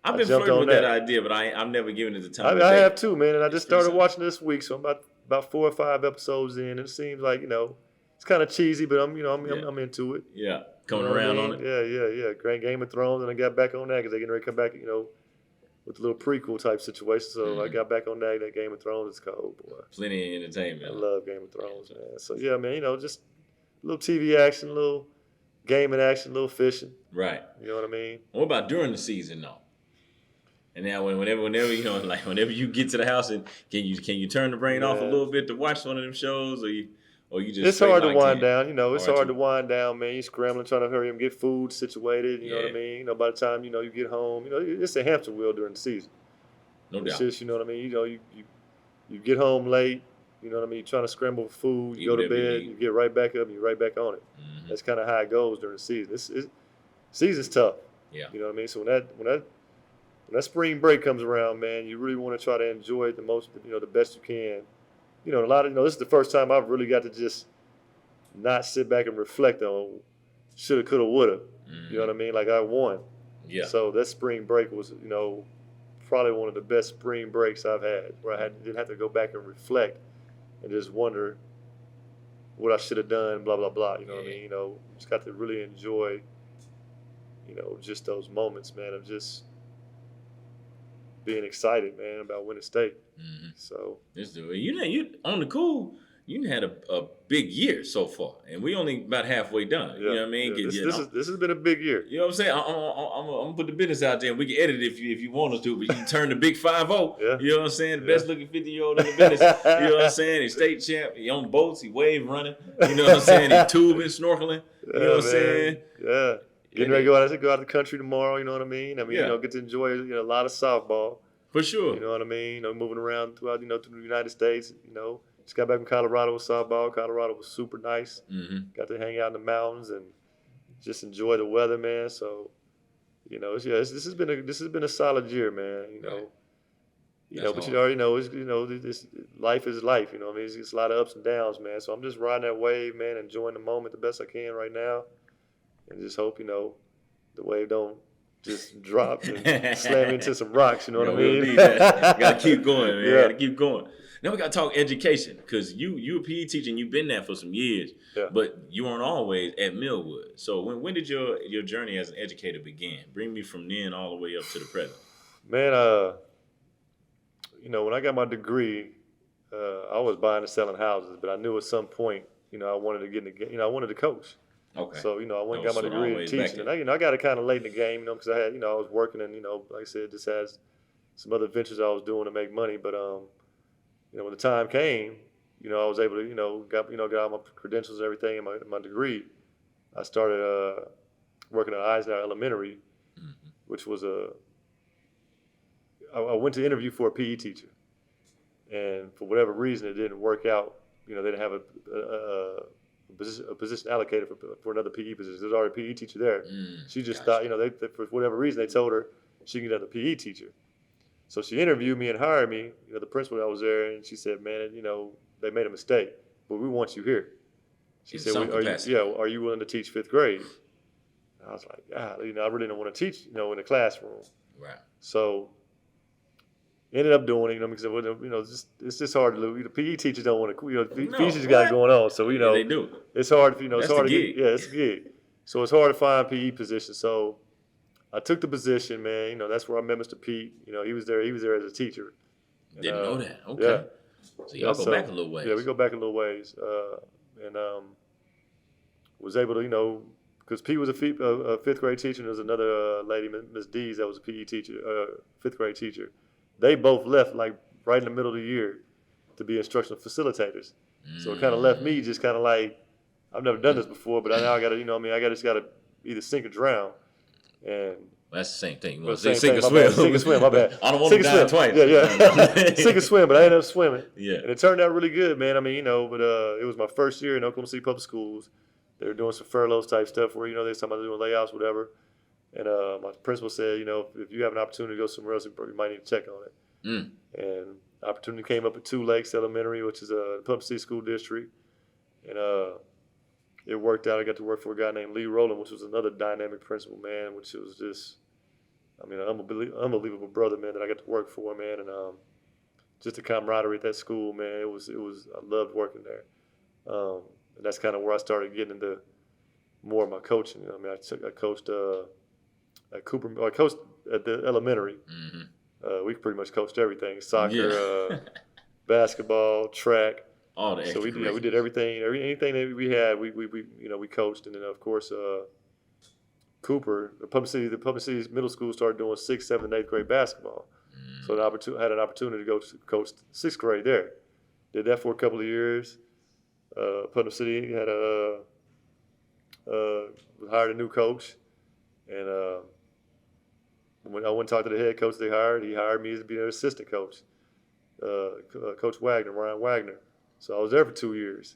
I been jumped flirting on with that. that idea, but I'm never given it the time. I have too, man, and I It's just started Preseason. watching this week, so I'm about 4 or 5 episodes in. And it seems like it's kind of cheesy, but I'm I'm into it. Yeah, coming You know what I around mean? on it. Yeah. Great Game of Thrones, and I got back on that because they're getting ready to come back, with a little prequel type situation. So I got back on that Game of Thrones. It's cold, boy. Plenty of entertainment. I love Game of Thrones, man. So yeah, man, just a little TV action, a little gaming action, a little fishing. Right. You know what I mean? What about during the season though? And now whenever whenever you get to the house, and can you turn the brain off a little bit to watch one of them shows, or you just It's hard to straight wind locked in? down. It's hard to wind down, man. You're scrambling, trying to hurry up and get food situated. You know what I Yeah. mean? By the time you get home, it's a hamster wheel during the season. No It's doubt. just, you know what I mean? You get home late. You know what I mean? You're trying to scramble for food. You go to whatever you bed. need. You get right back up. And you're right back on it. Mhm. That's kind of how it goes during the season. Season's tough. Yeah. You know what I mean? So when that spring break comes around, man, you really want to try to enjoy it the best you can. A lot of this is the first time I've really got to just not sit back and reflect on shoulda, coulda, woulda. Mhm. You know what I mean? Like I won. Yeah. So that spring break was, probably one of the best spring breaks I've had, where didn't have to go back and reflect and just wonder what I should have done, blah blah blah. You know what I mean? Just got to really enjoy, just those moments, man, of just being excited, man, about winning state. Mhm. So You on the cool. you had a big year so far, and we only about halfway done. You know what I mean? This has been a big year. You know what I'm saying? I'm gonna put the business out there, and we can edit it if you want us to, but you can turn the big 5-0. Yeah. You know what I'm saying? The best looking 50-year-old in the business. You know what I'm saying? He's state champ. He on boats. He wave running. You know what I'm saying? He tubing, snorkeling. You know what I'm saying? Yeah. Getting ready to go out of the country tomorrow. You know what I mean? Get to enjoy a lot of softball. For sure. You know what I mean? Moving around throughout through the United States. Just got back from Colorado with softball. Colorado was super nice. Mm-hmm. Got to hang out in the mountains and just enjoy the weather, man. So, this has been a solid year, man. But you already know, this life is life. It's a lot of ups and downs, man. So I'm just riding that wave, man, enjoying the moment the best I can right now, and just hope the wave don't just drop and slam into some rocks. You know what I mean? We'll need that. Gotta keep going, man. Yeah. Gotta keep going. Now we gotta talk education, because you a PE teacher and you've been there for some years, but you weren't always at Millwood. So when did your journey as an educator begin? Bring me from then all the way up to the present. Man, when I got my degree, I was buying and selling houses, but I knew at some point, I wanted to get in the game. I wanted to coach. Okay. So, I went and got my degree in teaching. And I got it kind of late in the game, because I had, I was working and, like I said, just has some other ventures I was doing to make money. But, when the time came, I was able to, got all my credentials and everything and my degree. I started working at Eisenhower Elementary, which was I went to interview for a PE teacher. And for whatever reason, it didn't work out. They didn't have a position allocated for another PE position. There's already a PE teacher there. She just thought, they, for whatever reason, they told her she could get another PE teacher. So she interviewed me and hired me. The principal that was there, and she said, "Man, they made a mistake, but we want you here." She said, "Are you willing to teach 5th grade?" And I was like, "God, I really don't want to teach, in the classroom." Right. So ended up doing it, because it's just hard to lose. PE teachers don't want to, PE teachers got it going on, so they do. It's hard, That's it's hard the to gig. get, it's a gig. So it's hard to find PE positions. So I took the position, man. That's where I met Mr. Pete. He was there as a teacher. And, Didn't know that. Okay. Yeah. So y'all go back a little ways. Yeah, we go back a little ways, and was able to, because Pete was a 5th grade teacher, and there was another lady, Miss Dees, that was a PE teacher, 5th grade teacher. They both left like right in the middle of the year to be instructional facilitators. So it kind of left me just kind of like, I've never done this before, but now I got to, I just got to either sink or drown. And that's the same thing. You want same to sink or thing. swim? Sink or swim. My bad. I don't want to die twice. Yeah. Sink or swim, but I ended up swimming. Yeah. And it turned out really good, man. But it was my first year in Oklahoma City Public Schools. They were doing some furloughs type stuff where they was talking about doing layouts, whatever. And my principal said, if you have an opportunity to go somewhere else, you might need to check on it. And opportunity came up at Two Lakes Elementary, which is a public city school district, and it worked out. I got to work for a guy named Lee Rowland, which was another dynamic principal, man, which was just, an unbelievable brother, man, that I got to work for, man, and just the camaraderie at that school, man, it was. I loved working there, and that's kind of where I started getting into more of my coaching. I coached at Cooper. I coached at the elementary. We pretty much coached everything: soccer, basketball, track. All the So we did everything. Anything that we had, we coached, and then of course Cooper, the public city's middle school started doing 6th, 7th, and 8th grade basketball. So I had an opportunity to go to coach 6th grade there. Did that for a couple of years. Putnam City had hired a new coach, and when I went and talked to the head coach he hired me to be their assistant coach, Coach Ryan Wagner. So I was there for 2 years.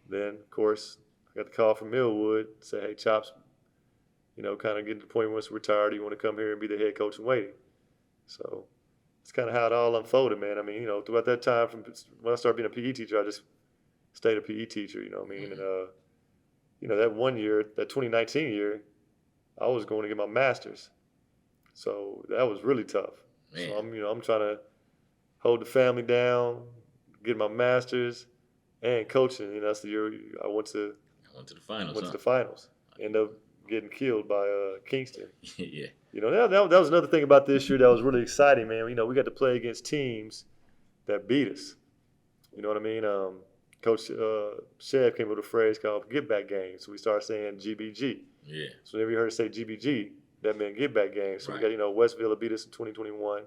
Then, of course, I got the call from Millwood, say, "Hey, Chops, kind of getting to the point where he's retired, you want to come here and be the head coach in waiting." So it's kind of how it all unfolded, man. Throughout that time, from when I started being a PE teacher, I just stayed a PE teacher, And, that one year, that 2019 year, I was going to get my master's. So that was really tough. Man. So I'm trying to hold the family down, get my master's, and coaching. That's the year I went to the finals. To the finals. Ended up getting killed by Kingston. Yeah. That was another thing about this year that was really exciting, man. We got to play against teams that beat us. You know what I mean? Coach Chev came up with a phrase called get back games. So we started saying GBG. Yeah. So whenever you heard us say GBG, that meant get back games. So Right. we got, Westville beat us in 2021.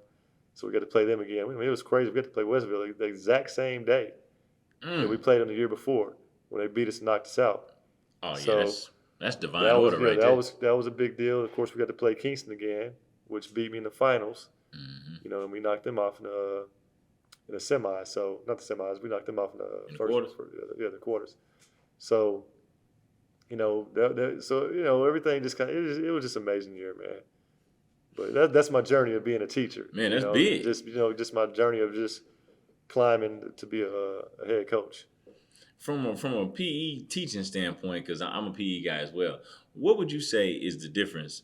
So we got to play them again. I mean, it was crazy. We got to play Westville the exact same day that we played them the year before when they beat us and knocked us out. Oh, So yeah, that's divine order right there. that was a big deal. Of course, we got to play Kingston again, which beat me in the finals. Mm-hmm. And we knocked them off in the semis. So not the semis, we knocked them off in the quarters. The quarters. So, everything just it was just an amazing year, man. But that's my journey of being a teacher. Man, that's big. Just my journey of just climbing to be a head coach. From a PE teaching standpoint, because I'm a PE guy as well, what would you say is the difference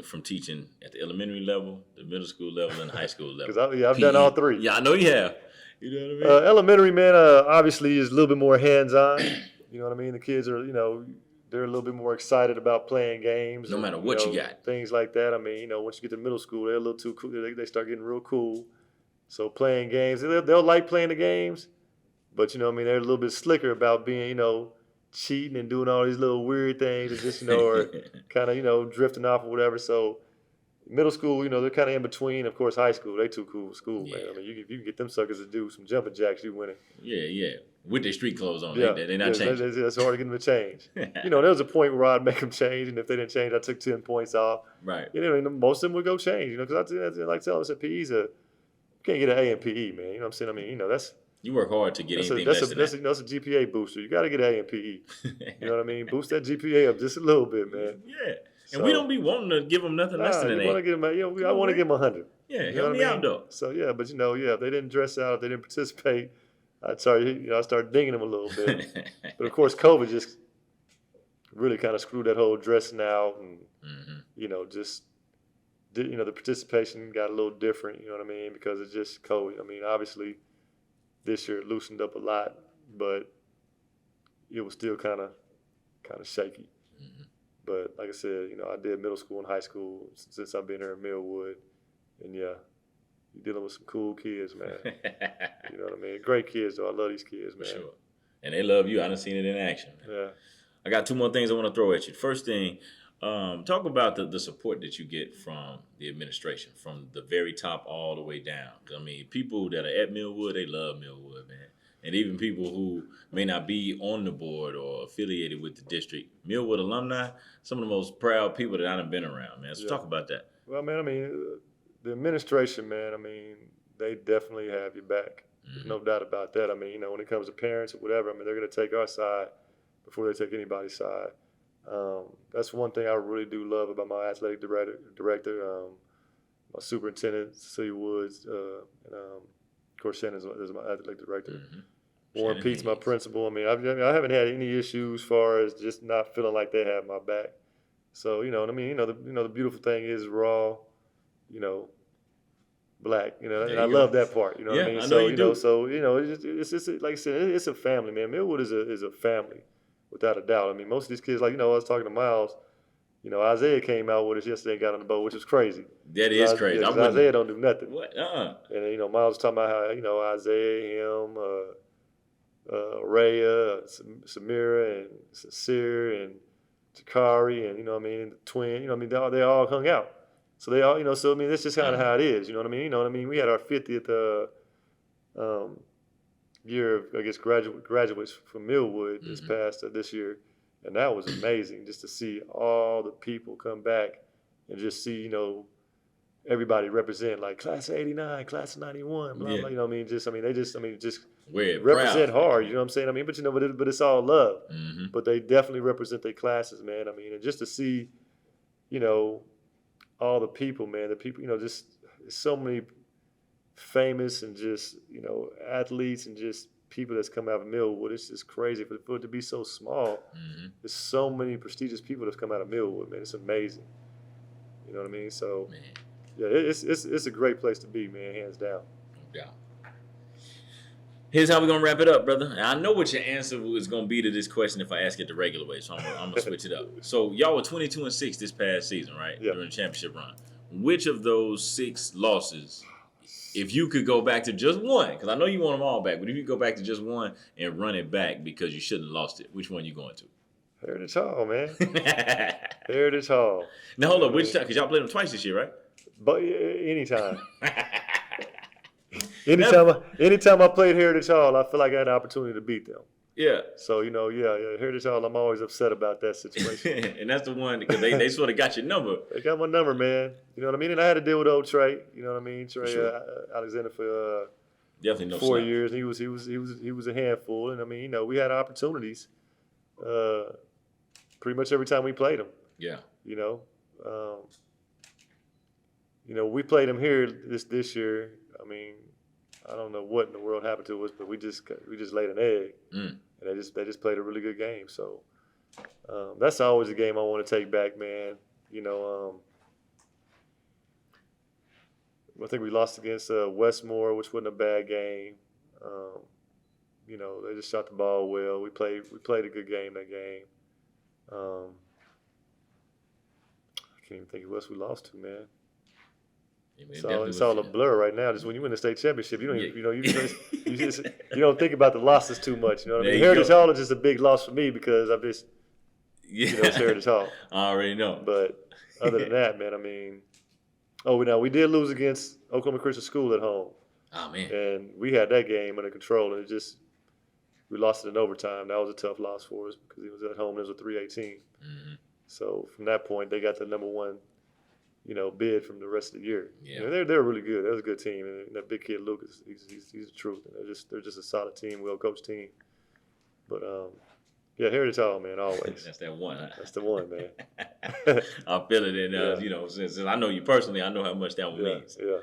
from teaching at the elementary level, the middle school level, and the high school level? Because I've done all three. Yeah, I know you have. You know what I mean? Elementary, man, obviously is a little bit more hands-on. You know what I mean? The kids are, they're a little bit more excited about playing games. No matter what you got. Things like that. I mean, once you get to middle school, they're a little too cool. They start getting real cool. So playing games, they'll like playing the games. But, they're a little bit slicker about being, cheating and doing all these little weird things and just, or kind of, drifting off or whatever. So middle school, they're kind of in between. Of course, high school, they too cool for school, man. I mean, you can get them suckers to do some jumping jacks, you winning. Yeah. With their street clothes on, yeah, they're not changing. It's hard to get them to change. There was a point where I'd make them change, and if they didn't change, I took 10 points off. Right. Most of them would go change, because I like telling them, PE's you can't get an A in PE, man. You know what I'm saying? I mean, that's... You work hard to get anything less than that. That's a GPA booster. You got to get an A in PE. You know what I mean? Boost that GPA up just a little bit, man. Yeah. And we don't be wanting to give them nothing less than an A. I want to give them 100. Yeah, help me out, though. So, yeah, but, if they didn't dress out, if they didn't participate, I started dinging them a little bit. But, of course, COVID just really kind of screwed that whole dressing out and, the participation got a little different, you know what I mean, because it's just COVID. I mean, obviously, this year it loosened up a lot, but it was still kind of shaky. Mm-hmm. But like I said, I did middle school and high school since I've been here in Millwood, and yeah, you're dealing with some cool kids, man. You know what I mean? Great kids, though. I love these kids, man. For sure. And they love you. I done seen it in action, man. Yeah. I got two more things I want to throw at you. First thing, talk about the support that you get from the administration, from the very top all the way down. I mean, people that are at Millwood, they love Millwood, man. And even people who may not be on the board or affiliated with the district, Millwood alumni, some of the most proud people that I've been around, man. So talk about that. Well, man, I mean, the administration, man, I mean, they definitely have your back. There's no doubt about that. I mean, when it comes to parents or whatever, I mean, they're going to take our side before they take anybody's side. That's one thing I really do love about my athletic director, my superintendent, Cecilia Woods, and of course Shannon is my athletic director. Mm-hmm. Warren Pete's my principal. I mean, I haven't had any issues as far as just not feeling like they have my back. So what I mean, the beautiful thing is we're all, black, and I love that part. You know what I mean? I know you do. It's just like I said, it's a family, man. Millwood is a family. Without a doubt. I mean, most of these kids, I was talking to Miles, Isaiah came out with us yesterday and got on the boat, which is crazy. That is crazy. Yeah, Isaiah don't do nothing. What? And, Miles was talking about how, Isaiah, him, Raya, Samira, and Sincere, and Takari, and, the twin, they all hung out. So they all, so, I mean, that's just kind of how it is, you know what I mean? We had our 50th, year of, I guess, graduates from Millwood this year, and that was amazing just to see all the people come back and just see everybody represent, like class of '89, class of '91, blah blah. They just represent hard. You know what I'm saying? I mean, but it's all love. Mm-hmm. But they definitely represent their classes, man. I mean, and just to see, all the people, man. The people, just so many famous and just athletes and just people that's come out of Millwood. It's just crazy for it to be so small. Mm-hmm. There's so many prestigious people that's come out of Millwood, man. It's amazing. You know what I mean? So, yeah, it's a great place to be, man, hands down. No doubt. Here's how we're gonna wrap it up, brother. And I know what your answer is gonna be to this question if I ask it the regular way, so I'm gonna switch it up. So y'all were 22-6 this past season, right? Yeah. During the championship run. Which of those 6 losses If you could go back to just one, because I know you want them all back, but if you go back to just one and run it back because you shouldn't have lost it, which one you going to? Heritage Hall, man. Heritage Hall. Now hold up, which time? Because y'all played them twice this year, right? But anytime. Anytime I played Heritage Hall, I feel like I had an opportunity to beat them. Yeah. So, Heritage Hall, I'm always upset about that situation. And that's the one, because they sort of got your number. They got my number, man. You know what I mean? And I had to deal with old Trey. You know what I mean? Trey Sure. Alexander for Definitely no 4 snap. years. He was a handful. And I mean, we had opportunities pretty much every time we played him. Yeah. We played him here this year. I mean, I don't know what in the world happened to us, but we just laid an egg, and they just played a really good game. So that's always a game I want to take back, man. I think we lost against Westmore, which wasn't a bad game. They just shot the ball well. We played a good game that game. I can't even think who else we lost to, man. It's all a blur right now. Just when you win the state championship, you don't think about the losses too much. You know what I mean? Heritage Hall is just a big loss for me because I'm just, it's Heritage Hall. I already know. But other than that, man, I mean, we did lose against Oklahoma Christian School at home. Oh man. And we had that game under control, and we lost it in overtime. That was a tough loss for us because it was at home. It was a 3-18. Mm-hmm. So from that point, they got the number one. Bid from the rest of the year. Yeah. They're really good. That was a good team, and that big kid Lucas, he's the truth. And they're just a solid team, well coached team. But Heritage Hall, man, always. That's that one. Huh? That's the one, man. I feel it, and since I know you personally, I know how much that one means. Yeah.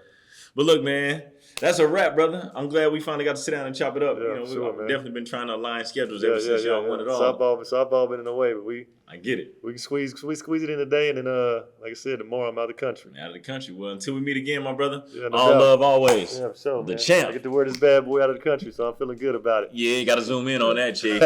But look, man, that's a wrap, brother. I'm glad we finally got to sit down and chop it up. Yeah, We've definitely been trying to align schedules ever since y'all won it all. Softball been in the way, but I get it. We can squeeze it in today, and then, like I said, tomorrow I'm out of the country. Out of the country. Well, until we meet again, my brother. Yeah, all doubt. Love always. Yeah, so the man. champ. I get to wear this bad boy out of the country, so I'm feeling good about it. Yeah, you got to zoom in on that, Chief.